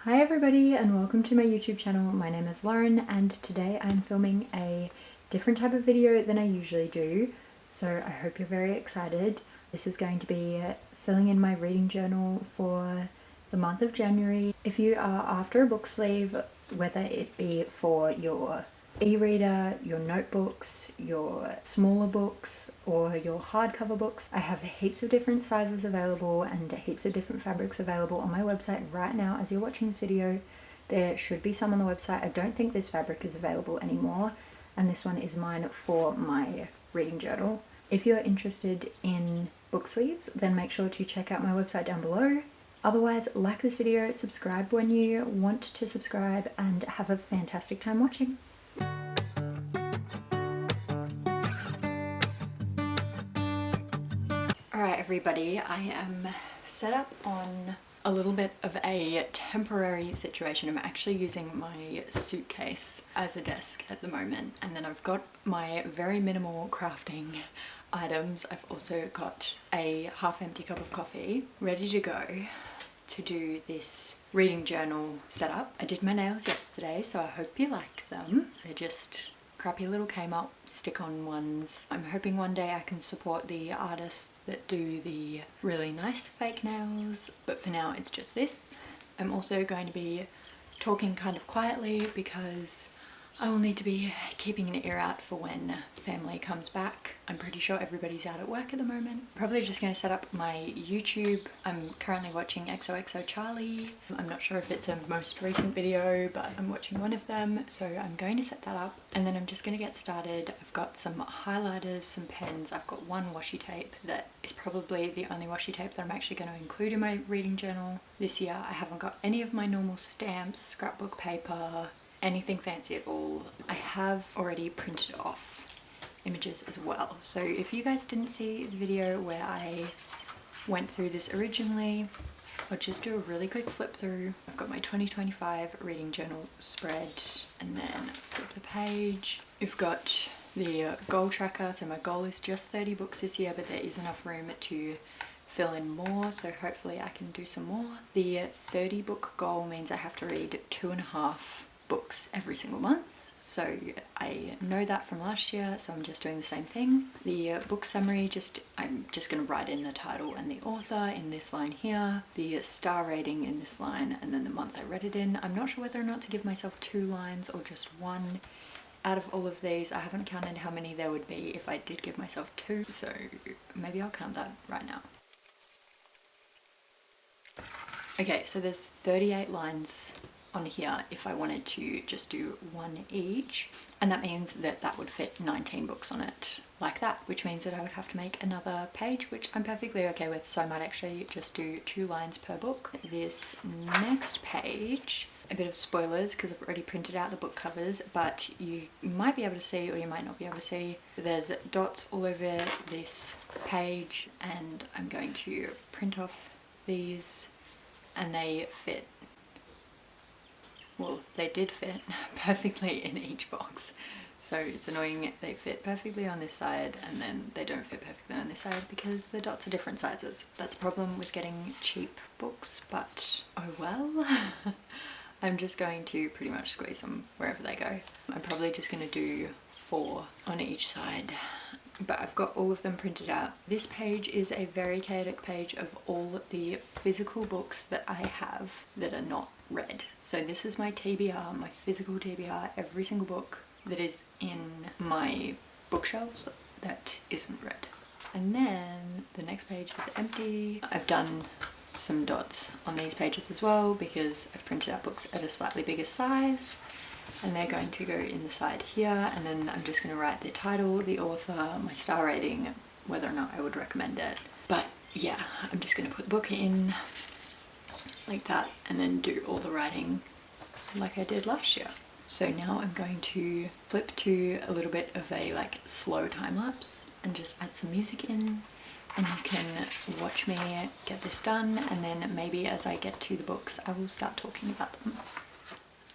Hi everybody and welcome to my YouTube channel. My name is Lauren and today I'm filming a different type of video than I usually do, so I hope you're very excited. This is going to be filling in my reading journal for the month of January. If you are after a book sleeve, whether it be for your e-reader, your notebooks, your smaller books, or your hardcover books, I have heaps of different sizes available and heaps of different fabrics available on my website right now as you're watching this video. There should be some on the website. I don't think this fabric is available anymore, and this one is mine for my reading journal. If you're interested in book sleeves, then make sure to check out my website down below. Otherwise, like this video, subscribe when you want to subscribe, and have a fantastic time watching. Alright everybody, I am set up on a little bit of a temporary situation. I'm actually using my suitcase as a desk at the moment, and then I've got my very minimal crafting items. I've also got a half-empty cup of coffee ready to go to do this reading journal setup. I did my nails yesterday, so I hope you like them. They're just crappy little Kmart stick-on ones. I'm hoping one day I can support the artists that do the really nice fake nails, but for now it's just this. I'm also going to be talking kind of quietly because I will need to be keeping an ear out for when family comes back. I'm pretty sure everybody's out at work at the moment. Probably just going to set up my YouTube. I'm currently watching XOXO Charlie. I'm not sure if it's a most recent video, but I'm watching one of them, so I'm going to set that up and then I'm just going to get started. I've got some highlighters, some pens, I've got one washi tape that is probably the only washi tape that I'm actually going to include in my reading journal this year. I haven't got any of my normal stamps, scrapbook paper, anything fancy at all. I have already printed off images as well, so if you guys didn't see the video where I went through this originally, I'll just do a really quick flip through. I've got my 2025 reading journal spread, and then flip the page. We've got the goal tracker, so my goal is just 30 books this year, but there is enough room to fill in more, so hopefully I can do some more. The 30 book goal means I have to read 2.5 books every single month, so I know that from last year, so I'm just doing the same thing. The book summary, I'm just going to write in the title and the author in this line here, the star rating in this line, and then the month I read it in. I'm not sure whether or not to give myself 2 lines or just 1 out of all of these. I haven't counted how many there would be if I did give myself 2, so maybe I'll count that right now. Okay, so there's 38 lines on here if I wanted to just do 1 each, and that means that that would fit 19 books on it like that, which means that I would have to make another page, which I'm perfectly okay with, so I might actually just do 2 lines per book. This next page, a bit of spoilers because I've already printed out the book covers, but you might be able to see or you might not be able to see, there's dots all over this page, and I'm going to print off these, and they fit, well, they did fit perfectly in each box. So it's annoying, they fit perfectly on this side and then they don't fit perfectly on this side because the dots are different sizes. That's a problem with getting cheap books, but oh well. I'm just going to pretty much squeeze them wherever they go. I'm probably just going to do 4 on each side, but I've got all of them printed out. This page is a very chaotic page of all the physical books that I have that are not read. So this is my TBR, my physical TBR, every single book that is in my bookshelves that isn't read. And then the next page is empty. I've done some dots on these pages as well because I've printed out books at a slightly bigger size, and they're going to go in the side here, and then I'm just going to write the title, the author, my star rating, whether or not I would recommend it. But yeah, I'm just going to put the book in like that and then do all the writing like I did last year. So now I'm going to flip to a little bit of a like slow time lapse and just add some music in, and you can watch me get this done, and then maybe as I get to the books I will start talking about them.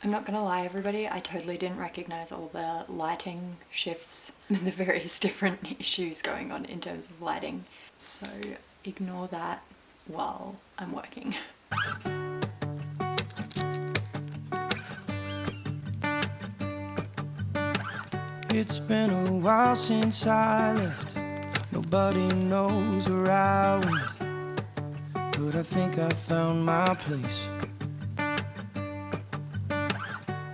I'm not gonna lie everybody, I totally didn't recognize all the lighting shifts and the various different issues going on in terms of lighting, so ignore that while I'm working. It's been a while since I left. Nobody knows where I went, but I think I found my place.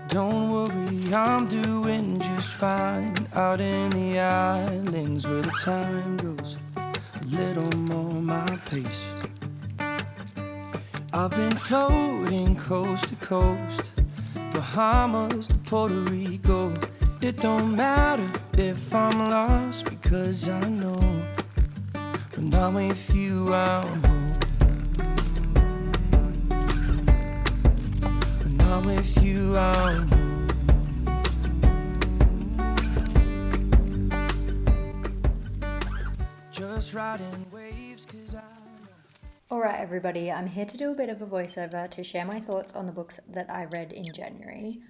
Don't worry, I'm doing just fine out in the islands where the time goes a little more my pace. I've been floating coast to coast, Bahamas to Puerto Rico. It don't matter if I'm lost, because I know when I'm with you I'm home. When I'm with you I'm home. Just riding waves 'cause I know. Alright everybody, I'm here to do a bit of a voiceover to share my thoughts on the books that I read in January.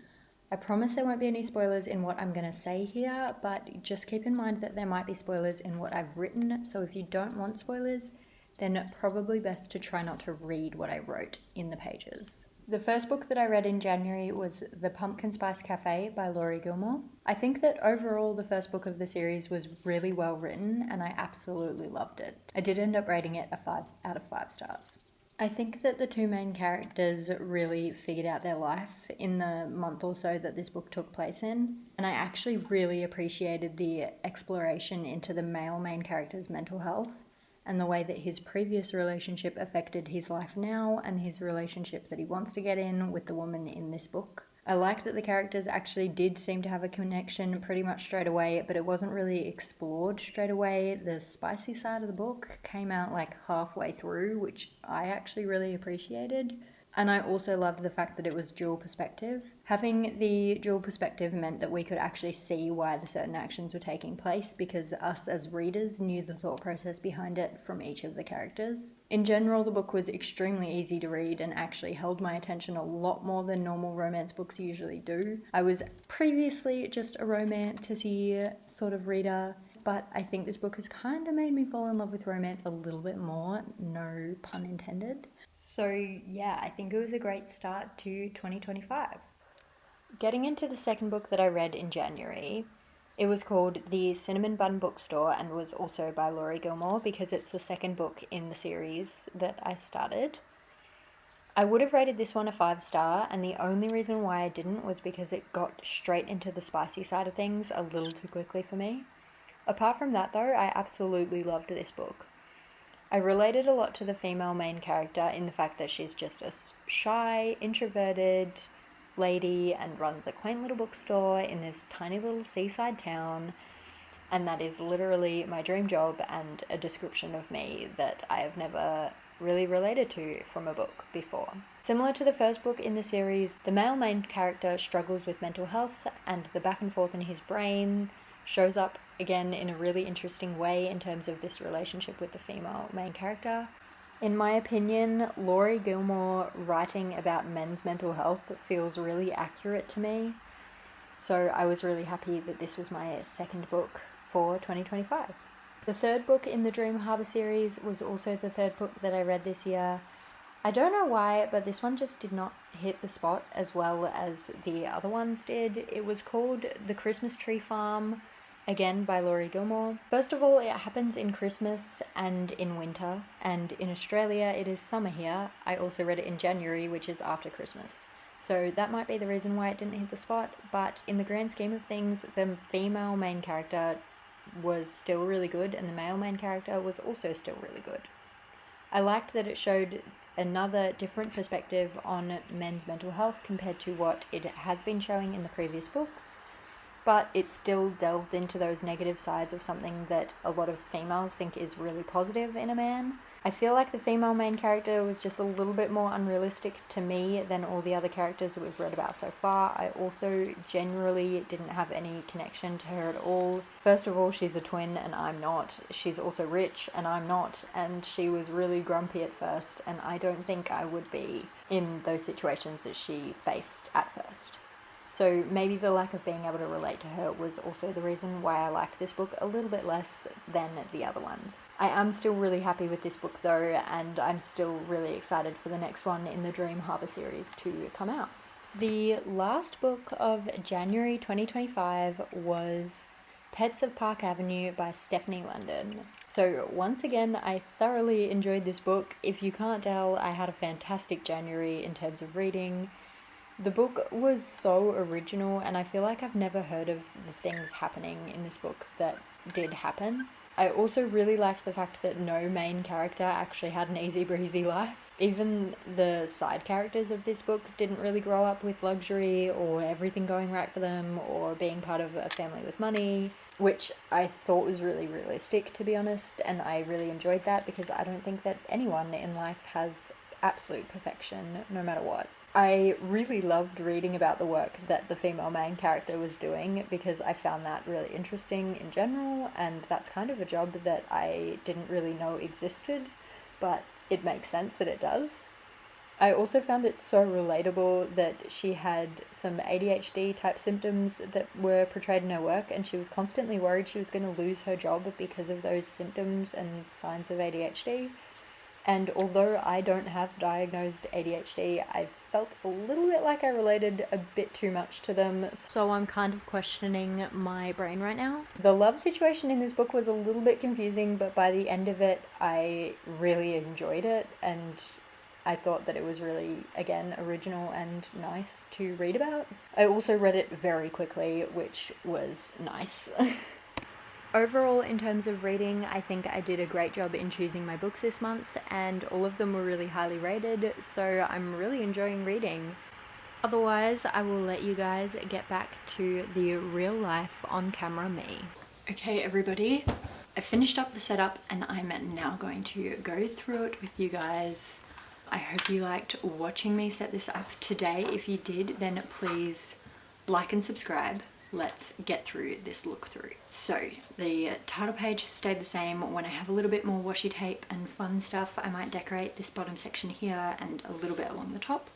I promise there won't be any spoilers in what I'm going to say here, but just keep in mind that there might be spoilers in what I've written, so if you don't want spoilers, then probably best to try not to read what I wrote in the pages. The first book that I read in January was The Pumpkin Spice Cafe by Laurie Gilmore. I think that overall the first book of the series was really well written and I absolutely loved it. I did end up rating it a 5 out of 5 stars. I think that the two main characters really figured out their life in the month or so that this book took place in, and I actually really appreciated the exploration into the male main character's mental health and the way that his previous relationship affected his life now and his relationship that he wants to get in with the woman in this book. I like that the characters actually did seem to have a connection pretty much straight away, but it wasn't really explored straight away. The spicy side of the book came out like halfway through, which I actually really appreciated. And I also loved the fact that it was dual perspective. Having the dual perspective meant that we could actually see why the certain actions were taking place, because us as readers knew the thought process behind it from each of the characters. In general, the book was extremely easy to read and actually held my attention a lot more than normal romance books usually do. I was previously just a romantic-y sort of reader, but I think this book has kind of made me fall in love with romance a little bit more, no pun intended. So yeah, I think it was a great start to 2025. Getting into the second book that I read in January, it was called The Cinnamon Bun Bookstore and was also by Laurie Gilmore because it's the second book in the series that I started. I would have rated this one a 5-star, and the only reason why I didn't was because it got straight into the spicy side of things a little too quickly for me. Apart from that though, I absolutely loved this book. I related a lot to the female main character in the fact that she's just a shy, introverted lady and runs a quaint little bookstore in this tiny little seaside town, and that is literally my dream job and a description of me that I have never really related to from a book before. Similar to the first book in the series, the male main character struggles with mental health, and the back and forth in his brain shows up again in a really interesting way in terms of this relationship with the female main character. In my opinion, Laurie Gilmore writing about men's mental health feels really accurate to me, so I was really happy that this was my second book for 2025. The third book in the Dream Harbour series was also the third book that I read this year. I don't know why, but this one just did not hit the spot as well as the other ones did. It was called The Christmas Tree Farm, again by Laurie Gilmore. First of all, it happens in Christmas and in winter, and in Australia it is summer here. I also read it in January, which is after Christmas. So that might be the reason why it didn't hit the spot, but in the grand scheme of things, the female main character was still really good, and the male main character was also still really good. I liked that it showed another different perspective on men's mental health compared to what it has been showing in the previous books, but it still delved into those negative sides of something that a lot of females think is really positive in a man. I feel like the female main character was just a little bit more unrealistic to me than all the other characters that we've read about so far. I also generally didn't have any connection to her at all. First of all, she's a twin and I'm not. She's also rich and I'm not. And she was really grumpy at first, and I don't think I would be in those situations that she faced at first. So maybe the lack of being able to relate to her was also the reason why I liked this book a little bit less than the other ones. I am still really happy with this book though, and I'm still really excited for the next one in the Dream Harbour series to come out. The last book of January 2025 was Pets of Park Avenue by Stefanie London. So once again, I thoroughly enjoyed this book. If you can't tell, I had a fantastic January in terms of reading. The book was so original, and I feel like I've never heard of the things happening in this book that did happen. I also really liked the fact that no main character actually had an easy breezy life. Even the side characters of this book didn't really grow up with luxury or everything going right for them or being part of a family with money, which I thought was really realistic, to be honest, and I really enjoyed that because I don't think that anyone in life has absolute perfection no matter what. I really loved reading about the work that the female main character was doing because I found that really interesting in general, and that's kind of a job that I didn't really know existed, but it makes sense that it does. I also found it so relatable that she had some ADHD type symptoms that were portrayed in her work, and she was constantly worried she was going to lose her job because of those symptoms and signs of ADHD. And although I don't have diagnosed ADHD, I felt a little bit like I related a bit too much to them. So I'm kind of questioning my brain right now. The love situation in this book was a little bit confusing, but by the end of it, I really enjoyed it. And I thought that it was really, again, original and nice to read about. I also read it very quickly, which was nice. Overall, in terms of reading, I think I did a great job in choosing my books this month, and all of them were really highly rated, so I'm really enjoying reading. Otherwise, I will let you guys get back to the real life on camera me. Okay, everybody, I finished up the setup and I'm now going to go through it with you guys. I hope you liked watching me set this up today. If you did, then please like and subscribe. Let's get through this look through. So the title page stayed the same. When I have a little bit more washi tape and fun stuff, I might decorate this bottom section here and a little bit along the top.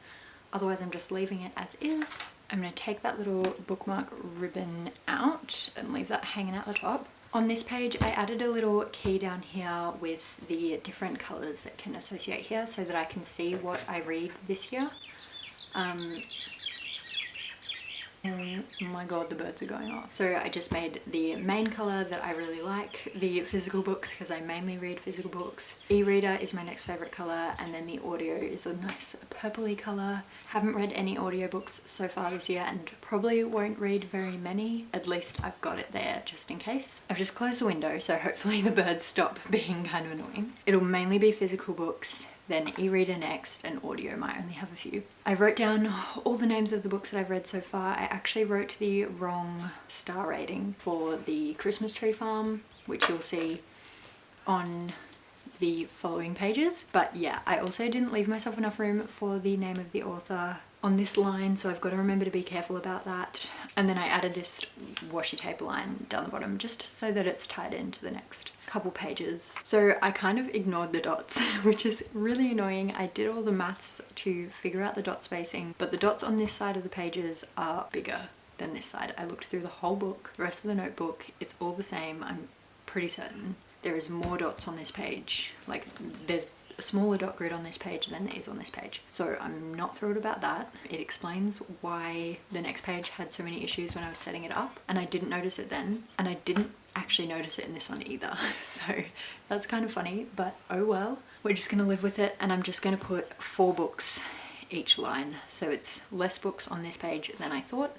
Otherwise, I'm just leaving it as is. I'm going to take that little bookmark ribbon out and leave that hanging out the top. On this page, I added a little key down here with the different colours that can associate here so that I can see what I read this year. Oh my god, the birds are going off. So I just made the main colour that I really like, the physical books, because I mainly read physical books. E-reader is my next favourite colour, and then the audio is a nice purpley colour. Haven't read any audiobooks so far this year and probably won't read very many. At least I've got it there just in case. I've just closed the window, so hopefully the birds stop being kind of annoying. It'll mainly be physical books, then e-reader next, and audio might only have a few. I wrote down all the names of the books that I've read so far. I actually wrote the wrong star rating for the Christmas Tree Farm, which you'll see on the following pages. But yeah, I also didn't leave myself enough room for the name of the author on this line, so I've got to remember to be careful about that. And then I added this washi tape line down the bottom just so that it's tied into the next couple pages. So I kind of ignored the dots, which is really annoying. I did all the maths to figure out the dot spacing, but the dots on this side of the pages are bigger than this side. I looked through the whole book, the rest of the notebook, it's all the same. I'm pretty certain there is more dots on this page. Like, there's a smaller dot grid on this page than there is on this page. So I'm not thrilled about that. It explains why the next page had so many issues when I was setting it up, and I didn't notice it then, and I didn't actually notice it in this one either. So that's kind of funny, but oh well. We're just gonna live with it, and I'm just gonna put 4 books each line. So it's less books on this page than I thought,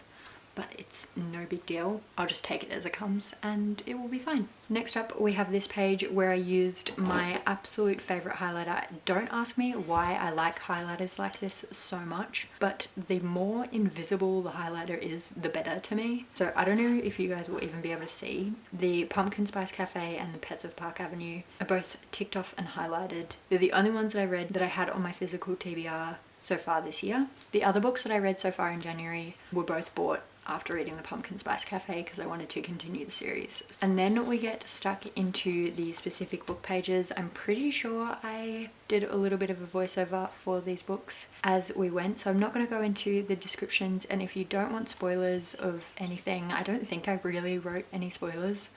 but it's no big deal. I'll just take it as it comes and it will be fine. Next up, we have this page where I used my absolute favorite highlighter. Don't ask me why I like highlighters like this so much, but the more invisible the highlighter is, the better to me. So I don't know if you guys will even be able to see. The Pumpkin Spice Cafe and the Pets of Park Avenue are both ticked off and highlighted. They're the only ones that I read that I had on my physical TBR so far this year. The other books that I read so far in January were both bought after reading the Pumpkin Spice Cafe because I wanted to continue the series. And then we get stuck into the specific book pages. I'm pretty sure I did a little bit of a voiceover for these books as we went, so I'm not going to go into the descriptions, and if you don't want spoilers of anything, I don't think I really wrote any spoilers.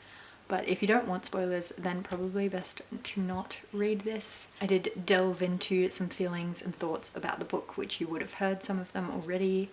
But if you don't want spoilers, then probably best to not read this. I did delve into some feelings and thoughts about the book, which you would have heard some of them already.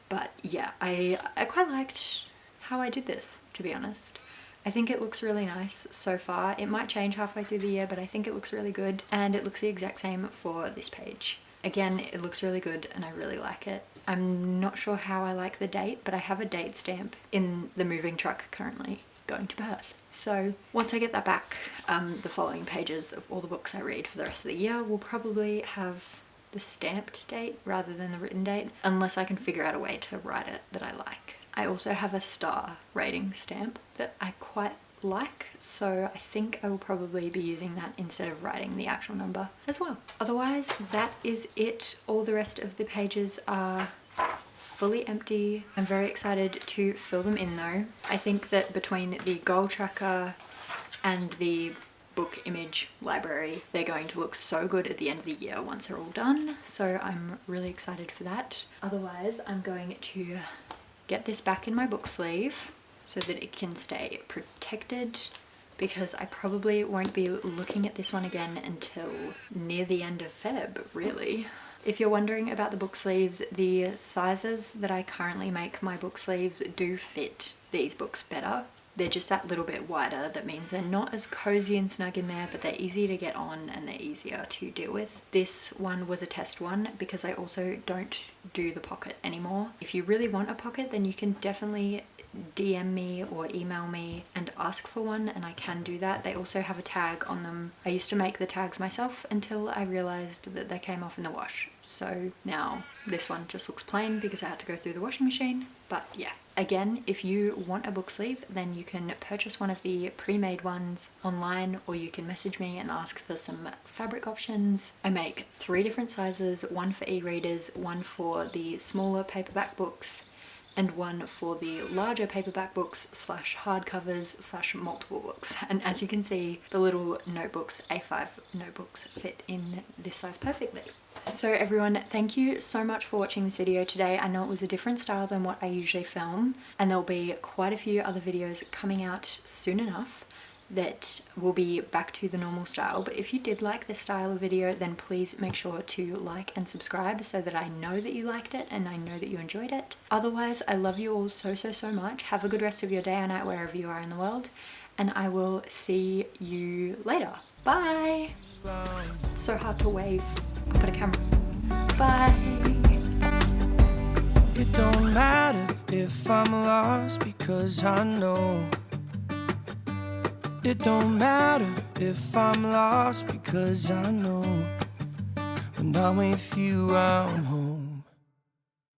But yeah, I quite liked how I did this, to be honest. I think it looks really nice so far. It might change halfway through the year, but I think it looks really good, and it looks the exact same for this page. Again, it looks really good and I really like it. I'm not sure how I like the date, but I have a date stamp in the moving truck currently going to Perth. So once I get that back, the following pages of all the books I read for the rest of the year will probably have the stamped date rather than the written date, unless I can figure out a way to write it that I like. I also have a star rating stamp that I quite like, so I think I will probably be using that instead of writing the actual number as well. Otherwise, that is it. All the rest of the pages are fully empty. I'm very excited to fill them in though. I think that between the goal tracker and the book image library, they're going to look so good at the end of the year once they're all done, so I'm really excited for that. Otherwise, I'm going to get this back in my book sleeve so that it can stay protected, because I probably won't be looking at this one again until near the end of Feb, really. If you're wondering about the book sleeves, the sizes that I currently make my book sleeves do fit these books better. They're just that little bit wider. That means they're not as cozy and snug in there, but they're easy to get on and they're easier to deal with. This one was a test one because I also don't do the pocket anymore. If you really want a pocket, then you can definitely DM me or email me and ask for one, and I can do that. They also have a tag on them. I used to make the tags myself until I realized that they came off in the wash. So now this one just looks plain because I had to go through the washing machine. But yeah, again, if you want a book sleeve, then you can purchase one of the pre-made ones online, or you can message me and ask for some fabric options. I make 3 different sizes, one for e-readers, one for the smaller paperback books, and one for the larger paperback books slash hardcovers slash multiple books. And as you can see, the little notebooks, A5 notebooks, fit in this size perfectly. So everyone, thank you so much for watching this video today. I know it was a different style than what I usually film, and there'll be quite a few other videos coming out soon enough that will be back to the normal style. But if you did like this style of video, then please make sure to like and subscribe so that I know that you liked it and I know that you enjoyed it. Otherwise, I love you all so much. Have a good rest of your day or night wherever you are in the world, and I will see you later. Bye! It's so hard to wave up at a camera. Bye! It don't matter if I'm lost because I know. It don't matter if I'm lost because I know. When I'm with you, I'm home.